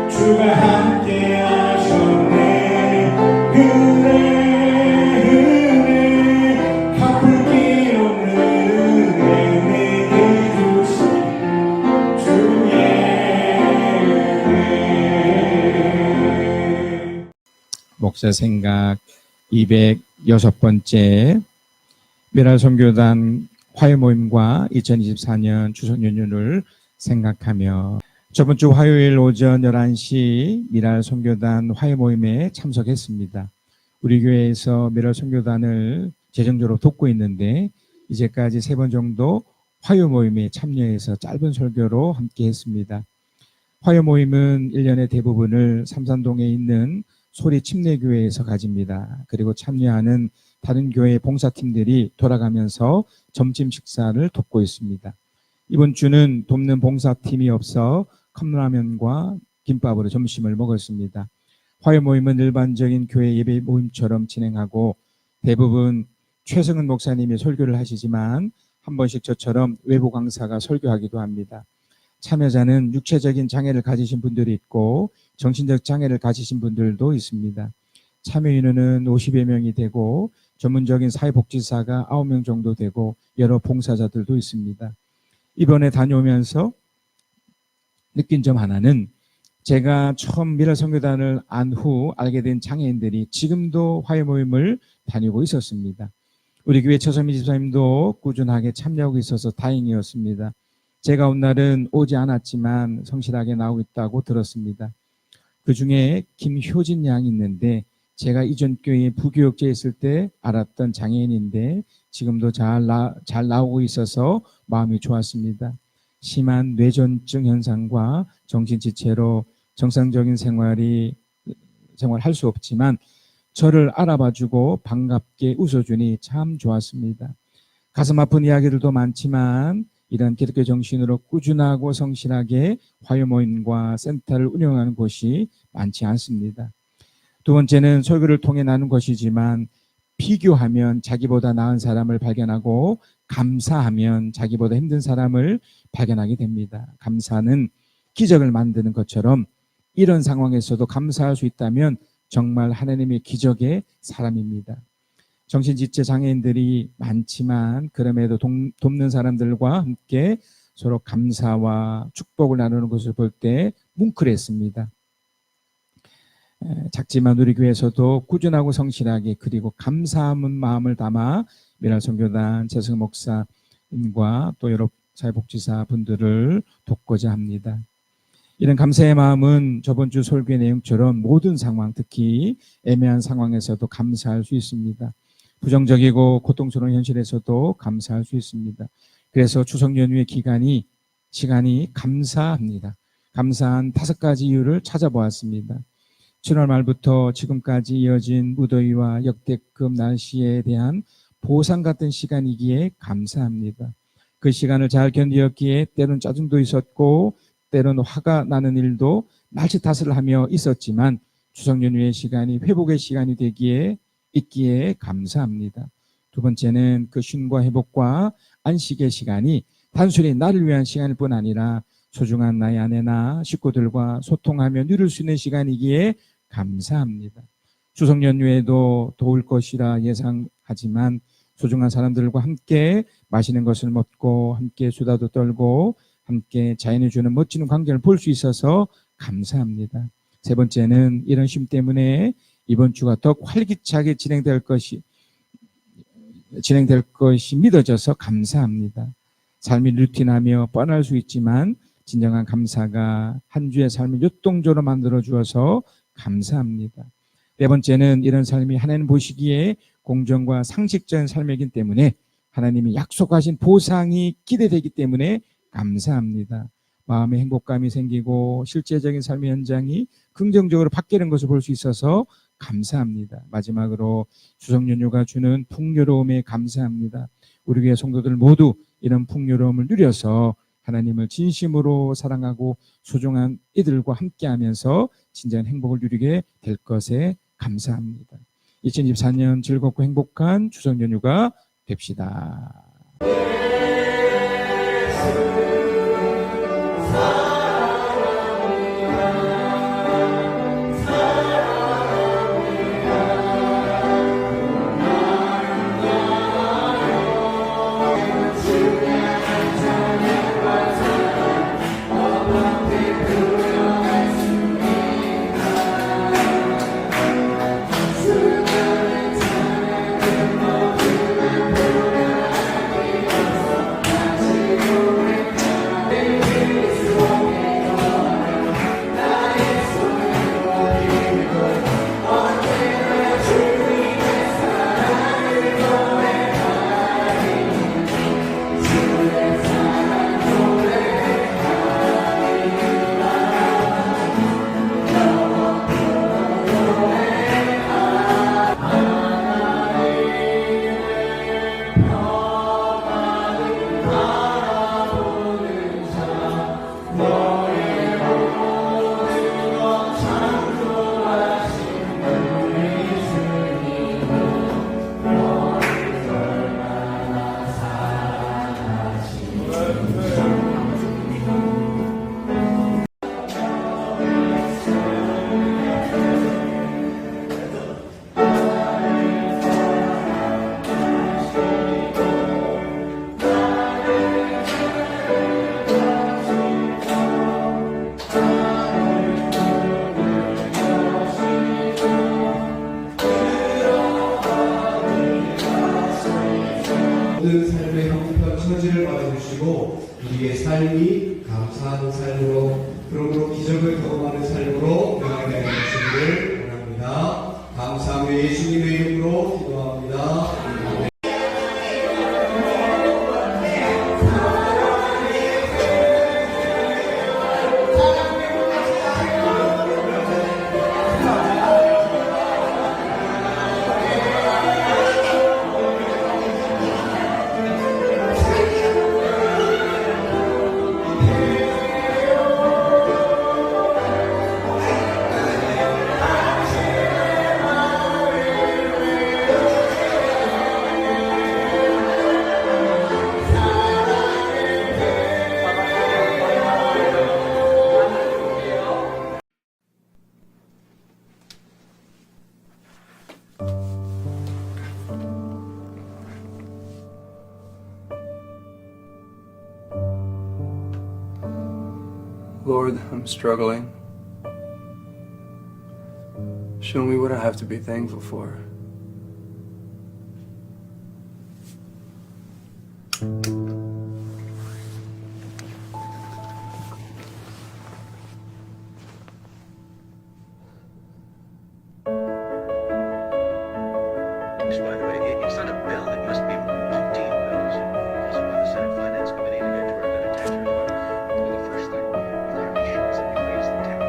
주가 함께 하셨네. 갚을 길 없는 은혜 내게 주신 주의 은혜. 목사 생각 206번째 미랄선교단 화요모임과 2024년 추석연휴를 생각하며 저번 주 화요일 오전 11시 미랄선교단 화요모임에 참석했습니다. 우리 교회에서 미랄선교단을 재정적으로 돕고 있는데 이제까지 3번 정도 화요모임에 참여해서 짧은 설교로 함께 했습니다. 화요모임은 1년의 대부분을 삼산동에 있는 소리 침례교회에서 가집니다. 그리고 참여하는 다른 교회 봉사팀들이 돌아가면서 점심 식사를 돕고 있습니다. 이번 주는 돕는 봉사팀이 없어 컵라면과 김밥으로 점심을 먹었습니다. 화요 모임은 일반적인 교회 예배 모임처럼 진행하고 대부분 최승은 목사님이 설교를 하시지만 한 번씩 저처럼 외부 강사가 설교하기도 합니다. 참여자는 육체적인 장애를 가지신 분들이 있고 정신적 장애를 가지신 분들도 있습니다. 참여 인원은 50여 명이 되고 전문적인 사회복지사가 9명 정도 되고 여러 봉사자들도 있습니다. 이번에 다녀오면서 느낀 점 하나는 제가 처음 미랄선교단을 안 후 알게 된 장애인들이 지금도 화요 모임을 다니고 있었습니다. 우리 교회 최선미 집사님도 꾸준하게 참여하고 있어서 다행이었습니다. 제가 온 날은 오지 않았지만 성실하게 나오고 있다고 들었습니다. 그 중에 김효진 양이 있는데 제가 이전 교회에 부교육자에 있을 때 알았던 장애인인데 지금도 잘 나오고 있어서 마음이 좋았습니다. 심한 뇌전증 현상과 정신지체로 정상적인 생활할 수 없지만 저를 알아봐주고 반갑게 웃어주니 참 좋았습니다. 가슴 아픈 이야기들도 많지만 이런 기독교 정신으로 꾸준하고 성실하게 화요 모임과 센터를 운영하는 곳이 많지 않습니다. 두 번째는 설교를 통해 나눈 것이지만 비교하면 자기보다 나은 사람을 발견하고 감사하면 자기보다 힘든 사람을 발견하게 됩니다. 감사는 기적을 만드는 것처럼 이런 상황에서도 감사할 수 있다면 정말 하나님의 기적의 사람입니다. 정신지체 장애인들이 많지만 그럼에도 돕는 사람들과 함께 서로 감사와 축복을 나누는 것을 볼 때 뭉클했습니다. 작지만 우리 교회에서도 꾸준하고 성실하게 그리고 감사한 마음을 담아 미랄선교단 최승 목사님과 또 여러 사회복지사 분들을 돕고자 합니다. 이런 감사의 마음은 저번 주 설교의 내용처럼 모든 상황, 특히 애매한 상황에서도 감사할 수 있습니다. 부정적이고 고통스러운 현실에서도 감사할 수 있습니다. 그래서 추석 연휴의 시간이 감사합니다. 감사한 5가지 이유를 찾아보았습니다. 7월 말부터 지금까지 이어진 무더위와 역대급 날씨에 대한 보상 같은 시간이기에 감사합니다. 그 시간을 잘 견디었기에 때론 짜증도 있었고 때론 화가 나는 일도 날씨 탓을 하며 있었지만 추석 연휴의 시간이 회복의 시간이 있기에 감사합니다. 두 번째는 그 쉼과 회복과 안식의 시간이 단순히 나를 위한 시간일 뿐 아니라 소중한 나의 아내나 식구들과 소통하며 누릴 수 있는 시간이기에 감사합니다. 추석 연휴에도 더울 것이라 예상하지만 소중한 사람들과 함께 맛있는 것을 먹고 함께 수다도 떨고 함께 자연이 주는 멋진 광경을 볼 수 있어서 감사합니다. 세 번째는 이런 쉼 때문에 이번 주가 더 활기차게 진행될 것이 믿어져서 감사합니다. 삶이 루틴하며 뻔할 수 있지만 진정한 감사가 한 주의 삶을 역동적으로 만들어 주어서 감사합니다. 네 번째는 이런 삶이 하나님 보시기에 공정과 상식적인 삶이기 때문에 하나님이 약속하신 보상이 기대되기 때문에 감사합니다. 마음의 행복감이 생기고 실제적인 삶의 현장이 긍정적으로 바뀌는 것을 볼 수 있어서 감사합니다. 마지막으로 추석 연휴가 주는 풍요로움에 감사합니다. 우리 교회 성도들 모두 이런 풍요로움을 누려서 하나님을 진심으로 사랑하고 소중한 이들과 함께하면서 진정한 행복을 누리게 될 것에 감사합니다. 2024년 즐겁고 행복한 추석 연휴가 됩시다. 삶이 감사하는 삶으로 그러므로 기적을 경험하는 삶으로 변하게 되는 주기를 원합니다. 감사하며 예수님의 이름으로 기도합니다. Lord, I'm struggling. Show me what I have to be thankful for. By the way, it's not a bill, it must be 15 bills. This will be the Senate Finance Committee to get to work on a tax reform. Well, the first thing, if there are issues that we raise the tax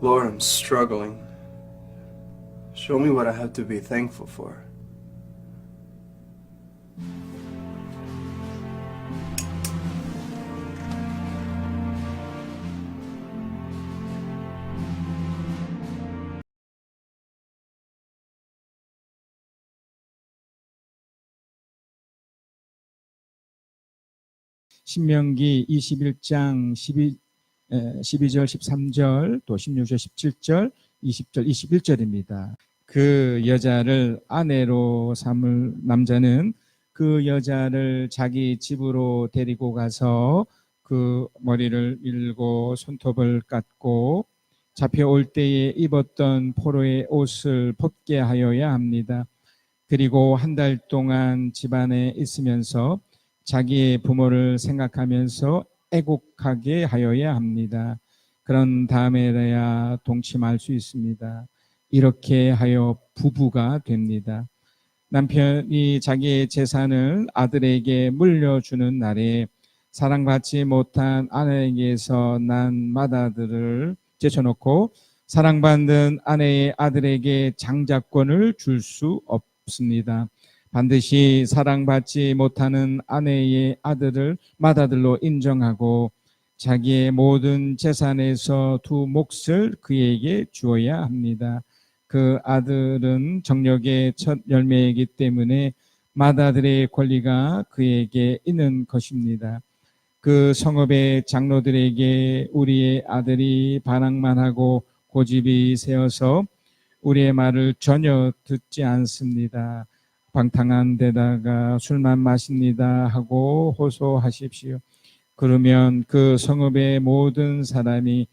Lord, I'm struggling. Show me what I have to be thankful for. 신명기 21장 12절, 13절, 또 16절, 17절, 20절, 21절입니다. 그 여자를 아내로 삼을 남자는 그 여자를 자기 집으로 데리고 가서 그 머리를 밀고 손톱을 깎고 잡혀올 때에 입었던 포로의 옷을 벗게 하여야 합니다. 그리고 한 달 동안 집안에 있으면서 자기의 부모를 생각하면서 애곡하게 하여야 합니다. 그런 다음에야 동침할 수 있습니다. 이렇게 하여 부부가 됩니다. 남편이 자기의 재산을 아들에게 물려주는 날에 사랑받지 못한 아내에게서 난 맏아들을 제쳐놓고 사랑받는 아내의 아들에게 장자권을 줄 수 없습니다. 반드시 사랑받지 못하는 아내의 아들을 맏아들로 인정하고 자기의 모든 재산에서 두 몫을 그에게 주어야 합니다. 그 아들은 정력의 첫 열매이기 때문에 맏아들의 권리가 그에게 있는 것입니다. 그 성읍의 장로들에게 우리의 아들이 반항만 하고 고집이 세어서 우리의 말을 전혀 듣지 않습니다. 방탕한 데다가 술만 마십니다 하고 호소하십시오. 그러면 그 성읍의 모든 사람이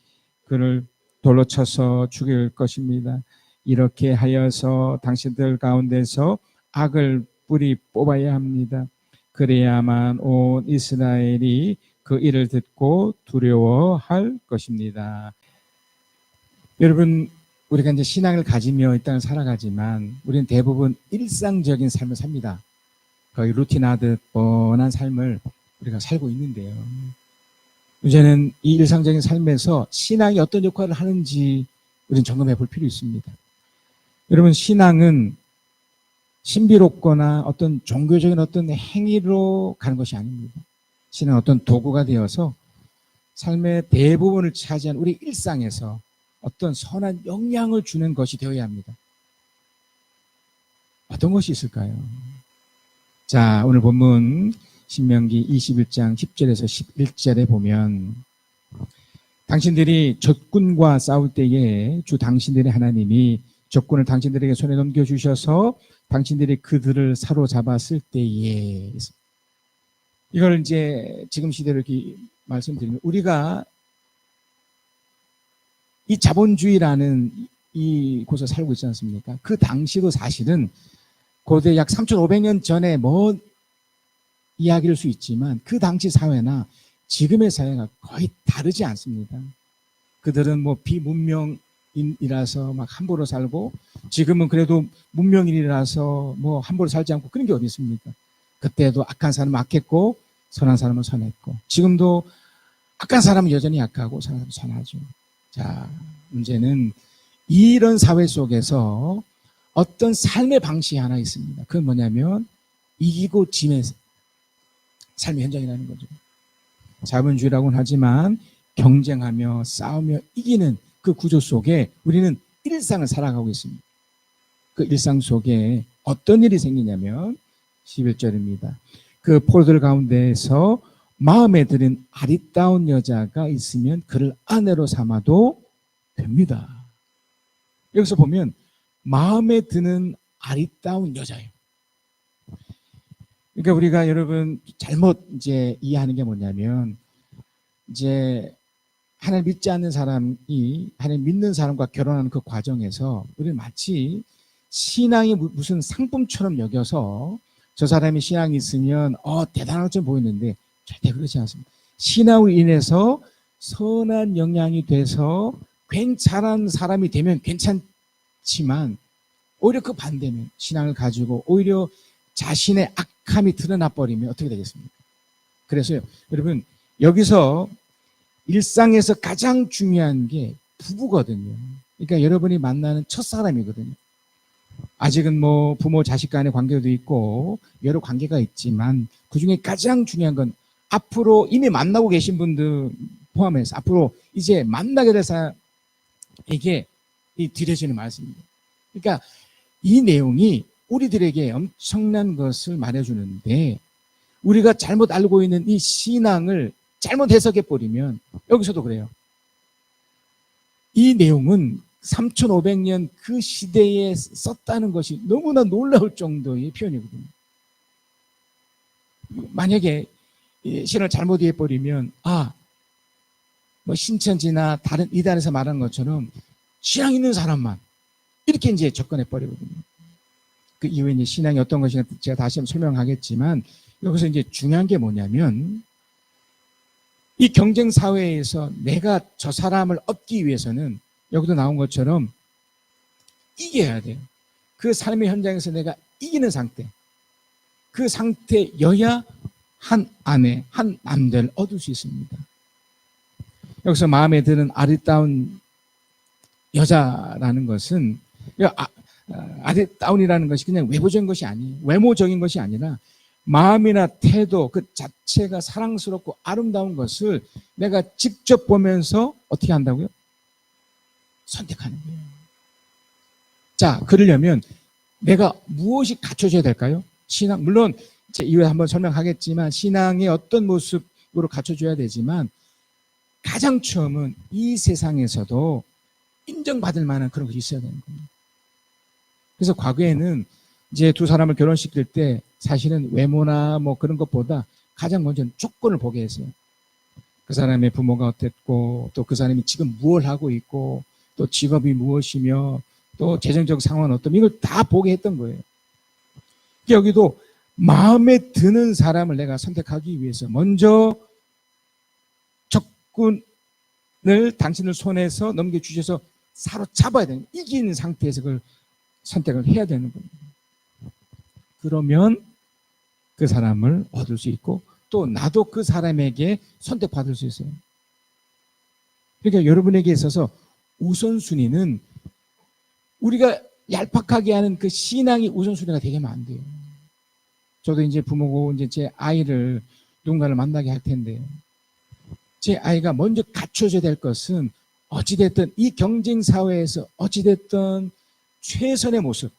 그를 돌로 쳐서 죽일 것입니다. 이렇게 하여서 당신들 가운데서 악을 뿌리 뽑아야 합니다. 그래야만 온 이스라엘이 그 일을 듣고 두려워할 것입니다. 여러분, 우리가 이제 신앙을 가지며 이 땅을 살아가지만 우리는 대부분 일상적인 삶을 삽니다. 거의 루틴하듯 뻔한 삶을 우리가 살고 있는데요. 이제는 이 일상적인 삶에서 신앙이 어떤 역할을 하는지 우리는 점검해 볼 필요 있습니다. 여러분, 신앙은 신비롭거나 어떤 종교적인 어떤 행위로 가는 것이 아닙니다. 신앙은 어떤 도구가 되어서 삶의 대부분을 차지한 우리 일상에서 어떤 선한 영향을 주는 것이 되어야 합니다. 어떤 것이 있을까요? 자, 오늘 본문 신명기 21장 10절에서 11절에 보면 당신들이 적군과 싸울 때에 주 당신들의 하나님이 적군을 당신들에게 손에 넘겨주셔서 당신들이 그들을 사로잡았을 때에, 이걸 이제 지금 시대로 이렇게 말씀드리면 우리가 이 자본주의라는 이 곳에 살고 있지 않습니까? 그 당시도 사실은 고대 약 3,500년 전에 먼 이야기일 수 있지만 그 당시 사회나 지금의 사회가 거의 다르지 않습니다. 그들은 뭐 비문명인이라서 막 함부로 살고, 지금은 그래도 문명인이라서 뭐 함부로 살지 않고 그런 게 어디 있습니까? 그때도 악한 사람은 악했고 선한 사람은 선했고, 지금도 악한 사람은 여전히 악하고 선한 사람은 선하죠. 자, 문제는 이런 사회 속에서 어떤 삶의 방식이 하나 있습니다. 그건 뭐냐면 이기고 짐의 삶의 현장이라는 거죠. 자본주의라고는 하지만 경쟁하며 싸우며 이기는 그 구조 속에 우리는 일상을 살아가고 있습니다. 그 일상 속에 어떤 일이 생기냐면 11절입니다. 그 포로들 가운데에서 마음에 드는 아리따운 여자가 있으면 그를 아내로 삼아도 됩니다. 여기서 보면 마음에 드는 아리따운 여자예요. 그러니까 우리가 여러분 잘못 이제 이해하는 게 뭐냐면, 이제 하나님 믿지 않는 사람이 하나님 믿는 사람과 결혼하는 그 과정에서 우리는 마치 신앙이 무슨 상품처럼 여겨서 저 사람이 신앙이 있으면 대단한 것처럼 보이는데 절대 그렇지 않습니다. 신앙으로 인해서 선한 영향이 돼서 괜찮은 사람이 되면 괜찮지만 오히려 그 반대면 신앙을 가지고 오히려 자신의 악함이 드러나 버리면 어떻게 되겠습니까? 그래서요, 여러분, 여기서 일상에서 가장 중요한 게 부부거든요. 그러니까 여러분이 만나는 첫사람이거든요. 아직은 뭐 부모 자식 간의 관계도 있고 여러 관계가 있지만 그중에 가장 중요한 건 앞으로 이미 만나고 계신 분들 포함해서 앞으로 이제 만나게 될 사람에게 드려지는 말씀입니다. 그러니까 이 내용이 우리들에게 엄청난 것을 말해주는데, 우리가 잘못 알고 있는 이 신앙을 잘못 해석해버리면, 여기서도 그래요. 이 내용은 3,500년 그 시대에 썼다는 것이 너무나 놀라울 정도의 표현이거든요. 만약에 신을 잘못 이해해버리면 뭐 신천지나 다른 이단에서 말한 것처럼 신앙 있는 사람만 이렇게 이제 접근해버리거든요. 그 이후에 이제 신앙이 어떤 것인가 제가 다시 한번 설명하겠지만, 여기서 이제 중요한 게 뭐냐면, 이 경쟁 사회에서 내가 저 사람을 얻기 위해서는 여기도 나온 것처럼 이겨야 돼요. 그 삶의 현장에서 내가 이기는 상태, 그 상태여야 한 아내, 한 남자를 얻을 수 있습니다. 여기서 마음에 드는 아리따운 여자라는 것은 아리따운이라는 것이 그냥 외부적인 것이 아니에요. 외모적인 것이 아니라 마음이나 태도 그 자체가 사랑스럽고 아름다운 것을 내가 직접 보면서 어떻게 한다고요? 선택하는 거예요. 자, 그러려면 내가 무엇이 갖춰져야 될까요? 신앙, 물론 이제 이후에 한번 설명하겠지만 신앙의 어떤 모습, 갖춰줘야 되지만 가장 처음은 이 세상에서도 인정받을 만한 그런 것이 있어야 되는 겁니다. 그래서 과거에는 이제 두 사람을 결혼시킬 때 사실은 외모나 뭐 그런 것보다 가장 먼저 조건을 보게 했어요. 그 사람의 부모가 어땠고, 또 그 사람이 지금 무엇을 하고 있고, 또 직업이 무엇이며, 또 재정적 상황은 어떤, 이걸 다 보게 했던 거예요. 여기도 마음에 드는 사람을 내가 선택하기 위해서 먼저 적군을 당신을 손에서 넘겨주셔서 사로잡아야 되는, 이기는 상태에서 그걸 선택을 해야 되는 겁니다. 그러면 그 사람을 얻을 수 있고, 또 나도 그 사람에게 선택받을 수 있어요. 그러니까 여러분에게 있어서 우선순위는 우리가 얄팍하게 하는 그 신앙이 우선순위가 되면 안 돼요. 저도 이제 부모고 이제 제 아이를 누군가를 만나게 할 텐데, 제 아이가 먼저 갖춰져야 될 것은 어찌됐든 이 경쟁 사회에서 어찌됐든 최선의 모습,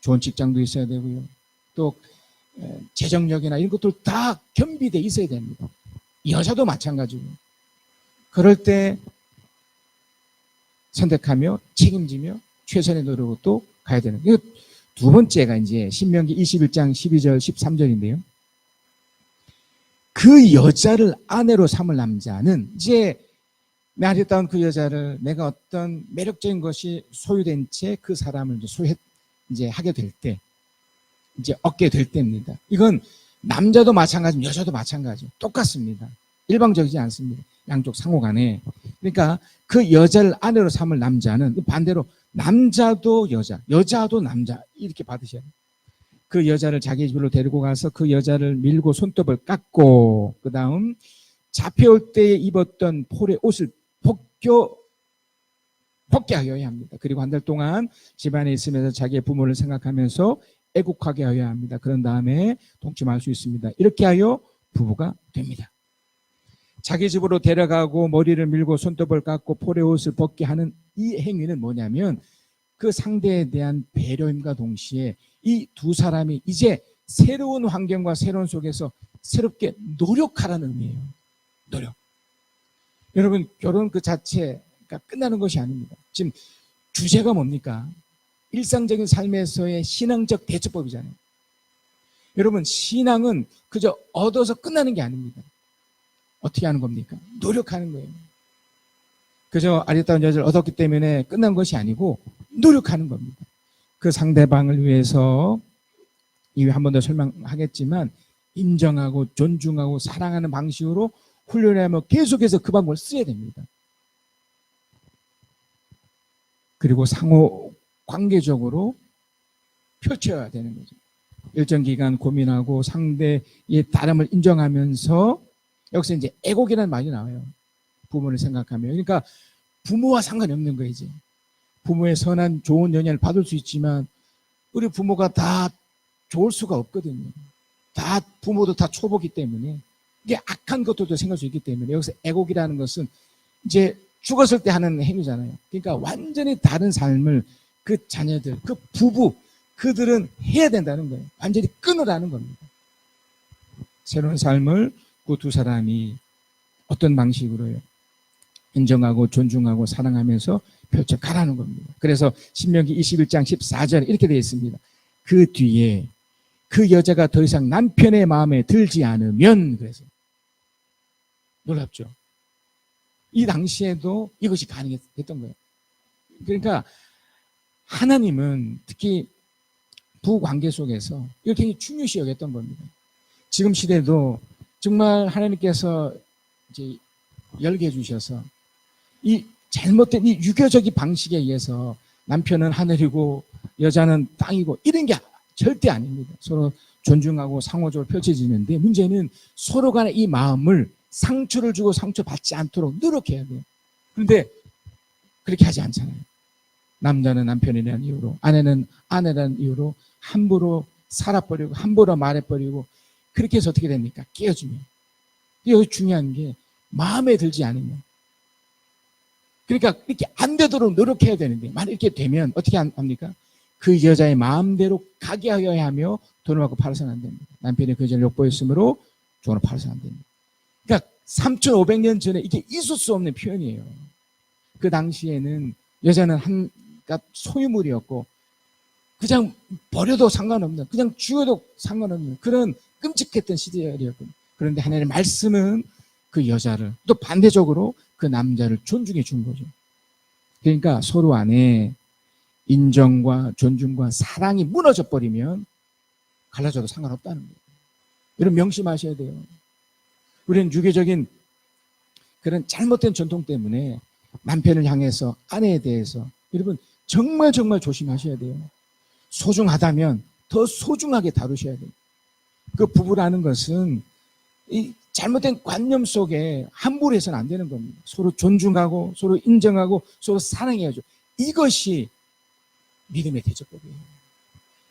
좋은 직장도 있어야 되고요, 또 재정력이나 이런 것들 다 겸비돼 있어야 됩니다. 여자도 마찬가지고. 그럴 때 선택하며 책임지며 최선의 노력으로 또 가야 되는 거예요. 두 번째가 이제 신명기 21장 12절 13절인데요. 그 여자를 아내로 삼을 남자는 이제 아름다운 그 여자를 내가 어떤 매력적인 것이 소유된 채 그 사람을 이제 하게 될 때, 이제 얻게 될 때입니다. 이건 남자도 마찬가지고 여자도 마찬가지고 똑같습니다. 일방적이지 않습니다. 양쪽 상호간에. 그러니까 그 여자를 아내로 삼을 남자는 반대로 남자도 여자, 여자도 남자 이렇게 받으셔야 돼요. 그 여자를 자기 집으로 데리고 가서 그 여자를 밀고 손톱을 깎고, 그 다음 잡혀올 때 입었던 폴의 옷을 벗겨하여야 합니다. 그리고 한 달 동안 집안에 있으면서 자기의 부모를 생각하면서 애국하게 하여야 합니다. 그런 다음에 동침할 수 있습니다. 이렇게 하여 부부가 됩니다. 자기 집으로 데려가고 머리를 밀고 손톱을 깎고 폴의 옷을 벗게 하는 이 행위는 뭐냐면 그 상대에 대한 배려임과 동시에 이 두 사람이 이제 새로운 환경과 새로운 속에서 새롭게 노력하라는 의미예요. 노력. 여러분, 결혼 그 자체가 끝나는 것이 아닙니다. 지금 주제가 뭡니까? 일상적인 삶에서의 신앙적 대처법이잖아요. 여러분, 신앙은 그저 얻어서 끝나는 게 아닙니다. 어떻게 하는 겁니까? 노력하는 거예요. 그저 아리따운 여자를 얻었기 때문에 끝난 것이 아니고 노력하는 겁니다. 그 상대방을 위해서 이후에 한 번 더 설명하겠지만 인정하고 존중하고 사랑하는 방식으로 훈련하며 계속해서 그 방법을 써야 됩니다. 그리고 상호 관계적으로 펼쳐야 되는 거죠. 일정 기간 고민하고 상대의 다름을 인정하면서, 여기서 이제 애곡이라는 말이 나와요. 부모를 생각하며. 그러니까 부모와 상관이 없는 거예요. 이제 부모의 선한 좋은 연연을 받을 수 있지만 우리 부모가 다 좋을 수가 없거든요. 다 부모도 다 초보기 때문에 이게 악한 것들도 생길 수 있기 때문에 여기서 애곡이라는 것은 이제 죽었을 때 하는 행위잖아요. 그러니까 완전히 다른 삶을 그 자녀들, 그 부부, 그들은 해야 된다는 거예요. 완전히 끊으라는 겁니다. 새로운 삶을 그 두 사람이 어떤 방식으로요? 인정하고 존중하고 사랑하면서 펼쳐가라는 겁니다. 그래서 신명기 21장 14절에 이렇게 되어 있습니다. 그 뒤에 그 여자가 더 이상 남편의 마음에 들지 않으면, 그래서 놀랍죠. 이 당시에도 이것이 가능했던 거예요. 그러니까 하나님은 특히 부관계 속에서 이걸 굉장히 중요시 여겼던 겁니다. 지금 시대도 정말 하나님께서 이제 열게 해주셔서 이 잘못된 이 유교적인 방식에 의해서 남편은 하늘이고 여자는 땅이고 이런 게 절대 아닙니다. 서로 존중하고 상호적으로 펼쳐지는데 문제는 서로 간의 이 마음을 상처를 주고 상처받지 않도록 노력해야 돼요. 그런데 그렇게 하지 않잖아요. 남자는 남편이라는 이유로, 아내는 아내라는 이유로 함부로 살아버리고 함부로 말해버리고, 그렇게 해서 어떻게 됩니까? 깨어지면. 여기 중요한 게 마음에 들지 않으면. 그러니까 이렇게 안 되도록 노력해야 되는데 만약 이렇게 되면 어떻게 합니까? 그 여자의 마음대로 가게 하여야 하며 돈을 받고 팔아서는 안 됩니다. 남편이 그 여자를 욕보였으므로 돈을 팔아서는 안 됩니다. 3,500년 전에 이게 있을 수 없는 표현이에요. 그 당시에는 여자는 그러니까 소유물이었고 그냥 버려도 상관없는, 그냥 죽여도 상관없는 그런 끔찍했던 시절이었거든요. 그런데 하나님의 말씀은 그 여자를 또 반대적으로 그 남자를 존중해 준 거죠. 그러니까 서로 안에 인정과 존중과 사랑이 무너져 버리면 갈라져도 상관없다는 거예요. 여러분 명심하셔야 돼요. 우리는 유교적인 그런 잘못된 전통 때문에 남편을 향해서 아내에 대해서 여러분 정말 조심하셔야 돼요. 소중하다면 더 소중하게 다루셔야 돼요. 그 부부라는 것은 이 잘못된 관념 속에 함부로 해서는 안 되는 겁니다. 서로 존중하고 서로 인정하고 서로 사랑해야죠. 이것이 믿음의 대접법이에요.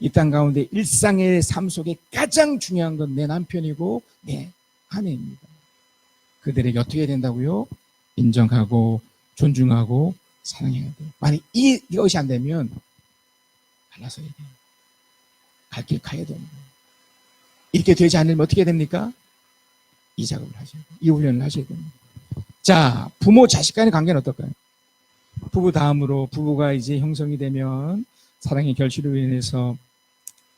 이 땅 가운데 일상의 삶 속에 가장 중요한 건 내 남편이고 내 아내입니다. 그들에게 어떻게 해야 된다고요? 인정하고 존중하고 사랑해야 돼요. 만약 이것이 안 되면 갈라서야 돼요. 갈 길 가야 됩니다. 이렇게 되지 않으면 어떻게 됩니까? 이 작업을 하셔야 돼요. 이 훈련을 하셔야 됩니다. 자, 부모 자식 간의 관계는 어떨까요? 부부 다음으로 부부가 이제 형성이 되면 사랑의 결실로 인해서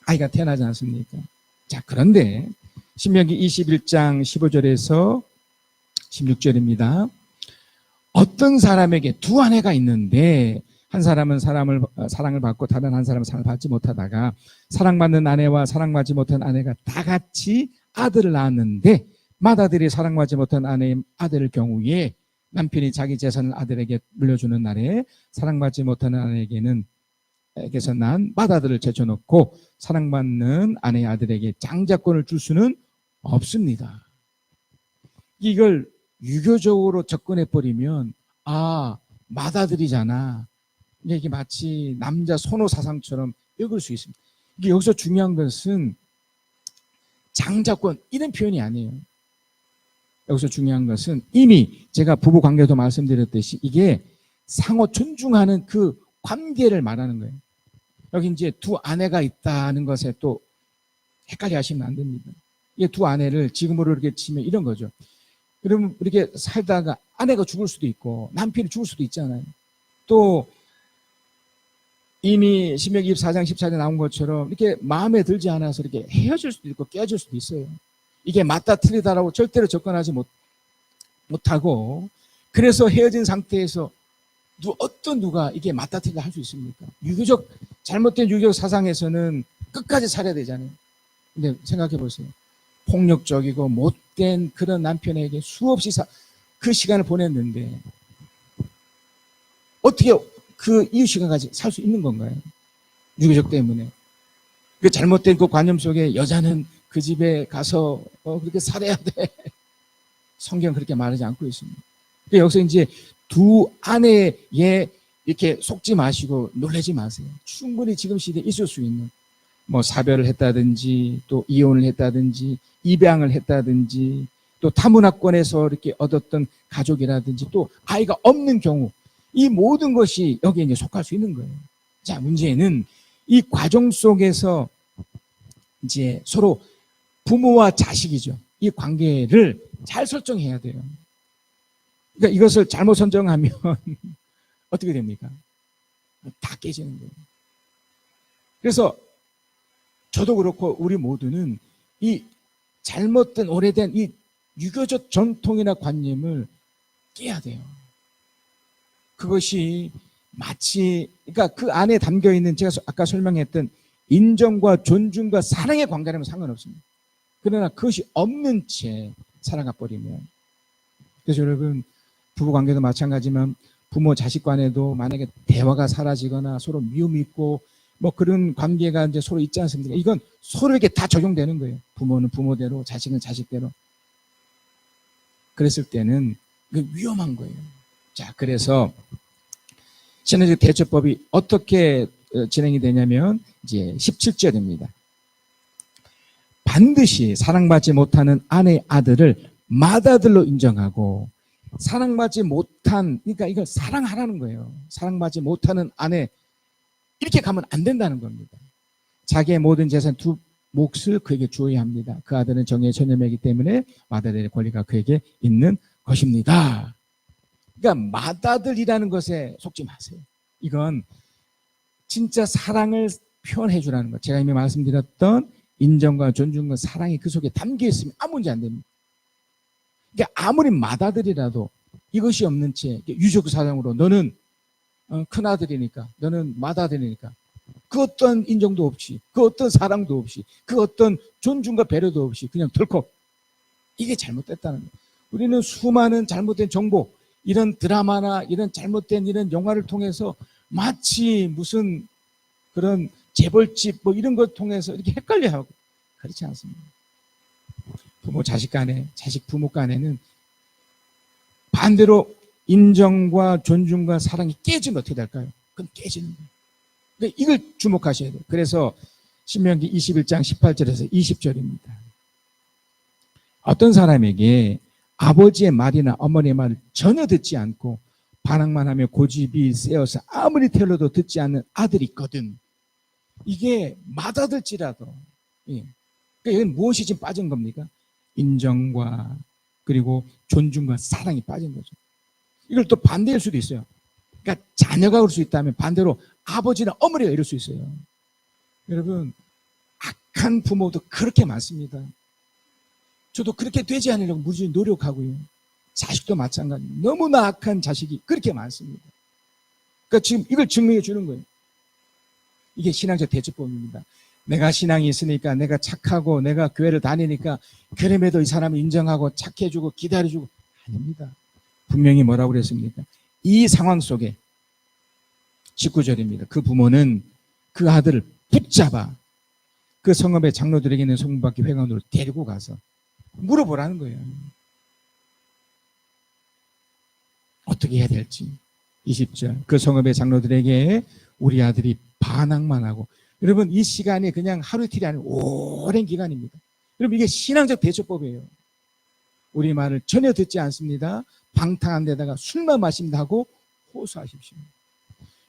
아이가 태어나지 않습니까? 자, 그런데 신명기 21장 15절에서 16절입니다. 어떤 사람에게 두 아내가 있는데 한 사람은 사랑을 받고 다른 한 사람은 사랑을 받지 못하다가 사랑받는 아내와 사랑받지 못한 아내가 다 같이 아들을 낳았는데 맏아들이 사랑받지 못한 아내의 아들의 경우에 남편이 자기 재산을 아들에게 물려주는 날에 사랑받지 못하는 아내에게는 에게서 난 맏아들을 제쳐놓고 사랑받는 아내의 아들에게 장자권을 줄 수는 없습니다. 이걸 유교적으로 접근해버리면 맏아들이잖아. 이게 마치 남자 선호 사상처럼 읽을 수 있습니다. 이게 여기서 중요한 것은 장자권 이런 표현이 아니에요. 여기서 중요한 것은 이미 제가 부부 관계도 말씀드렸듯이 이게 상호 존중하는 그 관계를 말하는 거예요. 여기 이제 두 아내가 있다는 것에 또 헷갈려 하시면 안 됩니다. 이게 두 아내를 지금으로 이렇게 치면 이런 거죠. 그러면 이렇게 살다가 아내가 죽을 수도 있고 남편이 죽을 수도 있잖아요. 또 이미 신명기 24장 14절에 나온 것처럼 이렇게 마음에 들지 않아서 이렇게 헤어질 수도 있고 깨어질 수도 있어요. 이게 맞다 틀리다라고 절대로 접근하지 못하고 그래서 헤어진 상태에서 어떤 누가 이게 맞다 틀리다 할 수 있습니까? 잘못된 유교적 사상에서는 끝까지 살아야 되잖아요. 근데 생각해 보세요. 폭력적이고 못된 그런 남편에게 수없이 그 시간을 보냈는데 어떻게 그 이후 시간까지 살 수 있는 건가요? 유교적 때문에. 그 잘못된 그 관념 속에 여자는 그 집에 가서 그렇게 살아야 돼. 성경은 그렇게 말하지 않고 있습니다. 여기서 이제 두 아내에 이렇게 속지 마시고 놀라지 마세요. 충분히 지금 시대에 있을 수 있는 뭐 사별을 했다든지 또 이혼을 했다든지 입양을 했다든지 또 타문화권에서 이렇게 얻었던 가족이라든지 또 아이가 없는 경우 이 모든 것이 여기에 이제 속할 수 있는 거예요. 자, 문제는 이 과정 속에서 이제 서로 부모와 자식이죠. 이 관계를 잘 설정해야 돼요. 그러니까 이것을 잘못 선정하면 어떻게 됩니까? 다 깨지는 거예요. 그래서 저도 그렇고 우리 모두는 이 잘못된 오래된 이 유교적 전통이나 관념을 깨야 돼요. 그것이 마치 그러니까 그 안에 담겨 있는 제가 아까 설명했던 인정과 존중과 사랑의 관계라면 상관없습니다. 그러나 그것이 없는 채 살아가 버리면 그래서 여러분 부부관계도 마찬가지지만 부모 자식 간에도 만약에 대화가 사라지거나 서로 미움이 있고 뭐 그런 관계가 이제 서로 있지 않습니까? 이건 서로에게 다 적용되는 거예요. 부모는 부모대로 자식은 자식대로. 그랬을 때는 위험한 거예요. 자, 그래서 신앙적 대처법이 어떻게 진행이 되냐면 이제 17절입니다. 반드시 사랑받지 못하는 아내의 아들을 맏아들로 인정하고 사랑받지 못한 그러니까 이걸 사랑하라는 거예요. 사랑받지 못하는 아내 이렇게 가면 안 된다는 겁니다. 자기의 모든 재산 두 몫을 그에게 주어야 합니다. 그 아들은 정의의 전념이기 때문에 맏아들의 권리가 그에게 있는 것입니다. 그러니까 맏아들이라는 것에 속지 마세요. 이건 진짜 사랑을 표현해 주라는 것. 제가 이미 말씀드렸던 인정과 존중과 사랑이 그 속에 담겨 있으면 아무 문제 안 됩니다. 그러니까 아무리 맏아들이라도 이것이 없는 채 유족 사정으로 너는 큰아들이니까, 너는 맏아들이니까 그 어떤 인정도 없이, 그 어떤 사랑도 없이, 그 어떤 존중과 배려도 없이 그냥 덜컥, 이게 잘못됐다는 거예요. 우리는 수많은 잘못된 정보, 이런 드라마나 이런 잘못된 이런 영화를 통해서 마치 무슨 그런 재벌집 뭐 이런 것 통해서 이렇게 헷갈려하고, 그렇지 않습니다. 부모 자식 간에, 자식 부모 간에는 반대로 인정과 존중과 사랑이 깨지면 어떻게 될까요? 그건 깨지는 거예요. 그러니까 이걸 주목하셔야 돼요. 그래서 신명기 21장 18절에서 20절입니다. 어떤 사람에게 아버지의 말이나 어머니의 말을 전혀 듣지 않고 반항만 하며 고집이 세어서 아무리 태울러도 듣지 않는 아들이 있거든. 이게 맏아들지라도, 예. 그러니까 여기는 무엇이 지금 빠진 겁니까? 인정과 그리고 존중과 사랑이 빠진 거죠. 이걸 또 반대일 수도 있어요. 그러니까 자녀가 그럴 수 있다면 반대로 아버지나 어머니가 이럴 수 있어요. 여러분, 악한 부모도 그렇게 많습니다. 저도 그렇게 되지 않으려고 무지 노력하고요. 자식도 마찬가지입니다. 너무나 악한 자식이 그렇게 많습니다. 그러니까 지금 이걸 증명해 주는 거예요. 이게 신앙적 대처법입니다. 내가 신앙이 있으니까, 내가 착하고 내가 교회를 다니니까 그럼에도 이 사람을 인정하고 착해주고 기다려주고, 아닙니다. 분명히 뭐라고 그랬습니까? 이 상황 속에 19절입니다. 그 부모는 그 아들을 붙잡아 그 성읍의 장로들에게 있는 성문밖에 회관으로 데리고 가서 물어보라는 거예요. 어떻게 해야 될지. 20절. 그 성읍의 장로들에게 우리 아들이 반항만 하고, 여러분 이 시간이 그냥 하루 이틀이 아니고 오랜 기간입니다. 여러분 이게 신앙적 대처법이에요. 우리 말을 전혀 듣지 않습니다. 방탕한 데다가 술만 마신다 하고 호소하십시오.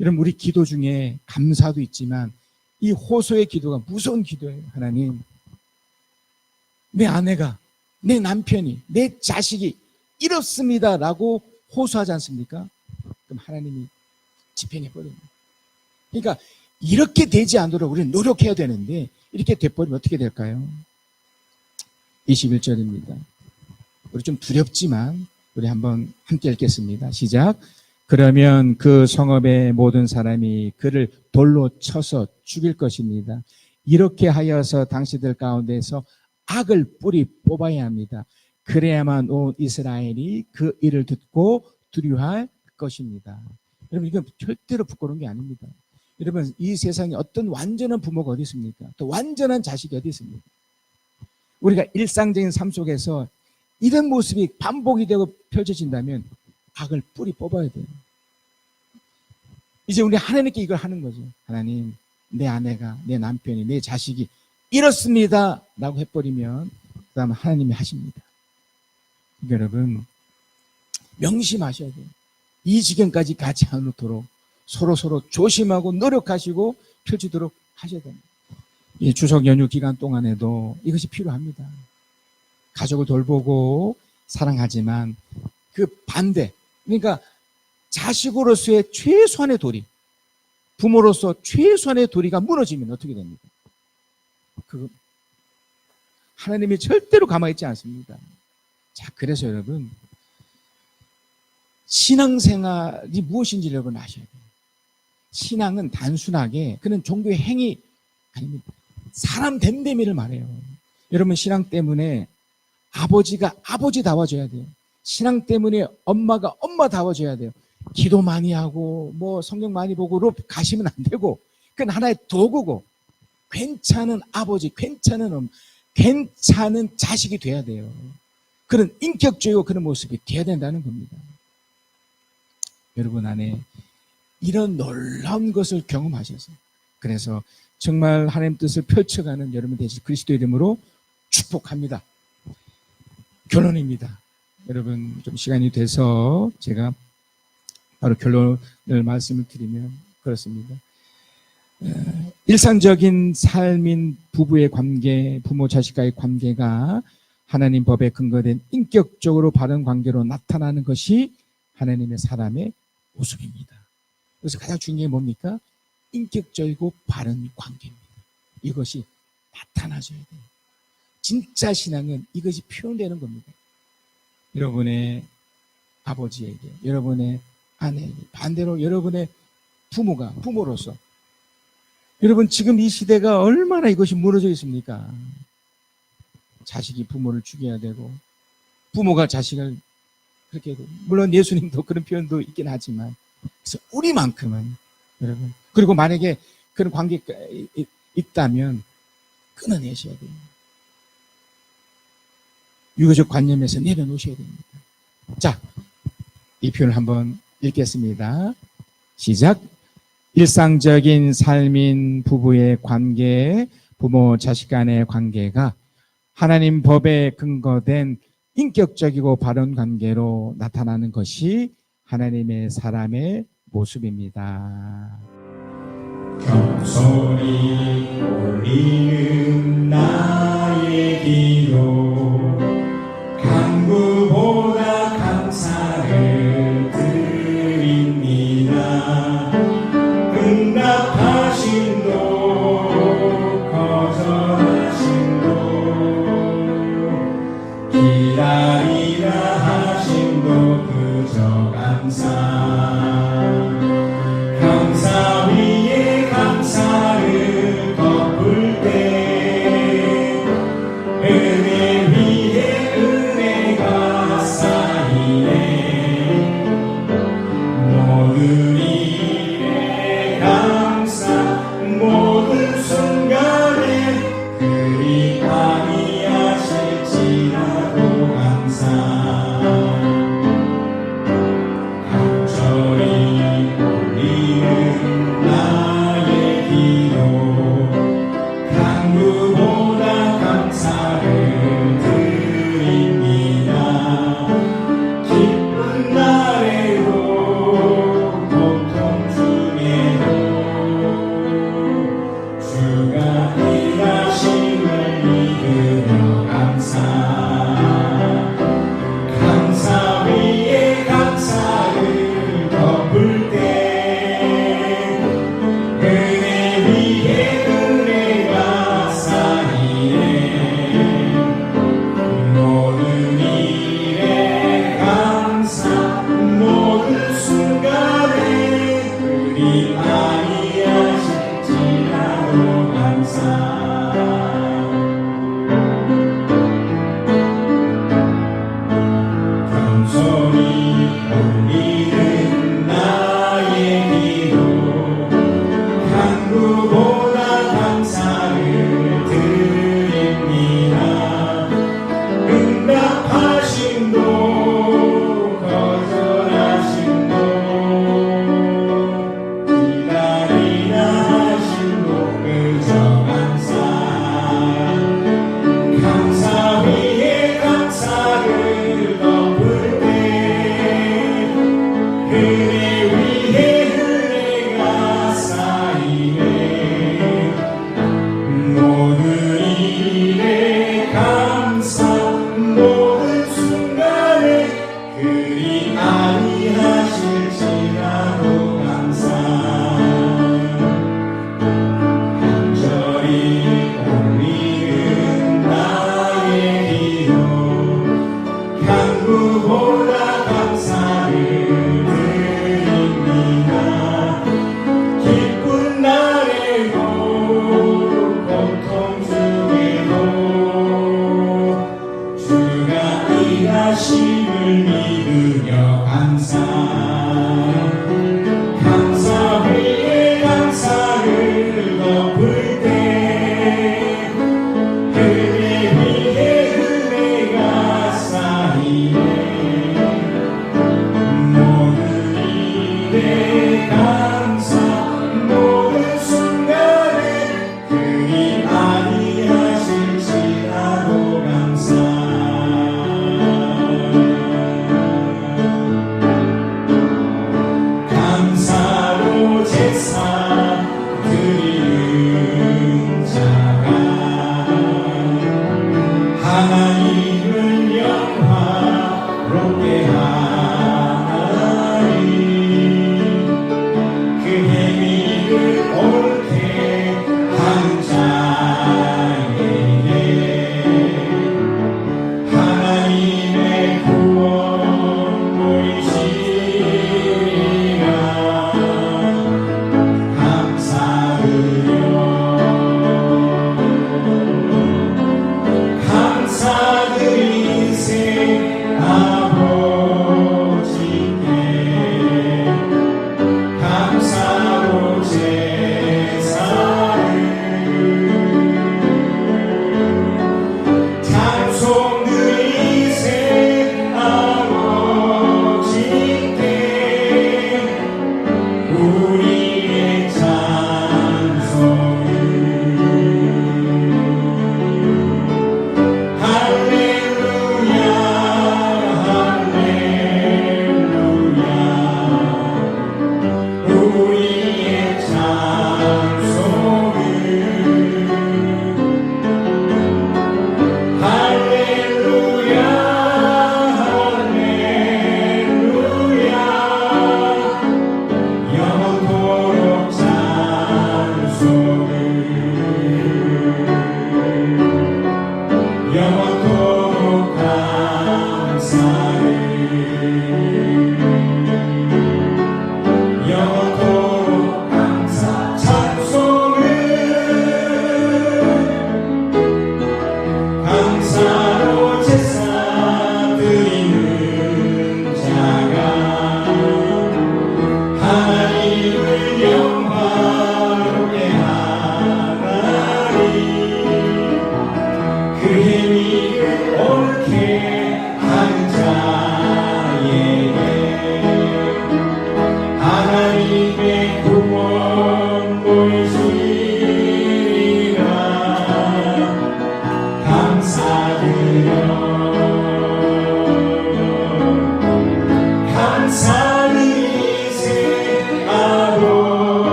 여러분 우리 기도 중에 감사도 있지만 이 호소의 기도가 무서운 기도예요. 하나님, 내 아내가, 내 남편이, 내 자식이 이렇습니다 라고 호소하지 않습니까? 그럼 하나님이 집행해버립니다. 그러니까 이렇게 되지 않도록 우리는 노력해야 되는데 이렇게 돼버리면 어떻게 될까요? 21절입니다. 우리 좀 두렵지만 우리 한번 함께 읽겠습니다. 시작. 그러면 그 성읍의 모든 사람이 그를 돌로 쳐서 죽일 것입니다. 이렇게 하여서 당신들 가운데서 악을 뿌리 뽑아야 합니다. 그래야만 온 이스라엘이 그 일을 듣고 두려워할 것입니다. 여러분 이건 절대로 부끄러운 게 아닙니다. 여러분 이 세상에 어떤 완전한 부모가 어디 있습니까? 또 완전한 자식이 어디 있습니까? 우리가 일상적인 삶 속에서 이런 모습이 반복이 되고 펼쳐진다면 악을 뿌리 뽑아야 돼요. 이제 우리 하나님께 이걸 하는 거죠. 하나님, 내 아내가, 내 남편이, 내 자식이 이렇습니다 라고 해버리면 그 다음 하나님이 하십니다. 그러니까 여러분 명심하셔야 돼요. 이 지경까지 가지 않도록 서로 조심하고 노력하시고 펼치도록 하셔야 됩니다. 이 추석 연휴 기간 동안에도 이것이 필요합니다. 가족을 돌보고 사랑하지만 그 반대, 그러니까 자식으로서의 최소한의 도리, 부모로서 최소한의 도리가 무너지면 어떻게 됩니까? 하나님이 절대로 가만히 있지 않습니다. 자, 그래서 여러분 신앙생활이 무엇인지 여러분 아셔야 돼요. 신앙은 단순하게 그는 종교의 행위 아닙니다. 사람 됨됨이를 말해요. 여러분 신앙 때문에 아버지가 아버지다워져야 돼요. 신앙 때문에 엄마가 엄마다워져야 돼요. 기도 많이 하고 뭐 성경 많이 보고로 가시면 안 되고, 그건 하나의 도구고, 괜찮은 아버지, 괜찮은 엄마, 괜찮은 자식이 돼야 돼요. 그런 인격적이고 그런 모습이 돼야 된다는 겁니다. 여러분 안에 이런 놀라운 것을 경험하셔서, 그래서 정말 하나님 뜻을 펼쳐가는 여러분 되실 그리스도 이름으로 축복합니다. 결론입니다. 여러분 좀 시간이 돼서 제가 바로 결론을 말씀을 드리면 그렇습니다. 일상적인 삶인 부부의 관계, 부모 자식과의 관계가 하나님 법에 근거된 인격적으로 바른 관계로 나타나는 것이 하나님의 사람의 모습입니다. 그래서 가장 중요한 게 뭡니까? 인격적이고 바른 관계입니다. 이것이 나타나줘야 돼요. 진짜 신앙은 이것이 표현되는 겁니다. 여러분의 아버지에게, 여러분의 아내에게, 반대로 여러분의 부모가 부모로서, 여러분 지금 이 시대가 얼마나 이것이 무너져 있습니까? 자식이 부모를 죽여야 되고 부모가 자식을 그렇게 해도, 물론 예수님도 그런 표현도 있긴 하지만, 그래서 우리만큼은 여러분, 그리고 만약에 그런 관계가 있다면 끊어내셔야 됩니다. 유교적 관념에서 내려놓으셔야 됩니다. 자, 이 표현을 한번 읽겠습니다. 시작. 일상적인 삶인 부부의 관계, 부모 자식 간의 관계가 하나님 법에 근거된 인격적이고 바른 관계로 나타나는 것이 하나님의 사람의 모습입니다. 경솔히 올리는 나의 기도, 간구보다 감사를 드립니다. 응답하신도 거절하신도 기다리라 하신도 그저 감사 위에 감사를 덮을 때 은혜 위에 은혜가 쌓이네. 모든 일에 감사, 모든 순간에 그리 아니하실지라도 감사. 간절히 올리는 나의 기도, 간구보다 감사를 드립니다. 기쁜 날에도 고통 중에도 주가 일하심을 믿으며 감사 위에 감사를 덮을 때 은혜 위에 은혜가 쌓이네. 모든 일에 감사, 모든 순간에 그리 아니하실지라도 감사. 겸손히 올리는 나의 기도, 간구보다 감사를 드립니다. 응답하신도 거절하신도 기다리라 하신도 그저 감사 위에 감사를 덮을 때 은혜 위에 은혜가 쌓이네. 모든 일에 감사, 모든 순간에 그리 아니하실지라도 감사. 간절히 올리는 나의 기도, 간구보다 감사를 드립니다. 기쁜 날에도 고통 중에도 주가 일하심을 믿으며 감사 위에 감사를 덮을 때 은혜 위에 은혜가 쌓이네. 모든 일에 감사, 모든 순간에 그리 아니하실지라도 감사. 감사로 제사 드리는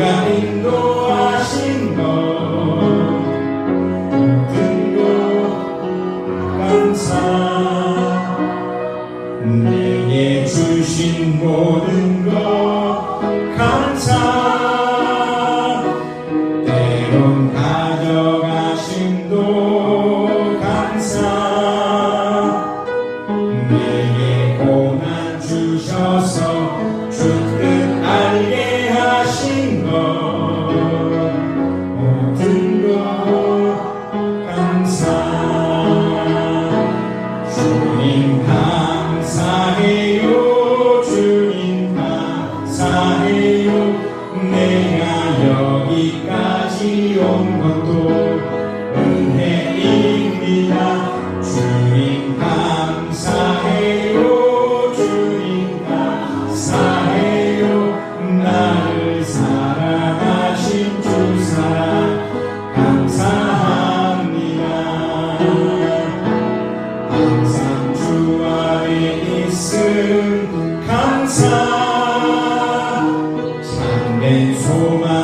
주가 인도하신 것 모든 것 감사 내게 주신 모든 것 감사 때론 가져가심도 감사 내게 고난 주셔서 주 뜻 알게 하신 것 모든 것 감사 주님 감사해요 주님 감사해요 내가 여기까지 온 것도 은혜입니다 주님 감사해요 주님 감사해요 나를 사랑하신 주 사랑 감사합니다 항상 주 안에 있음 감사 참된 소망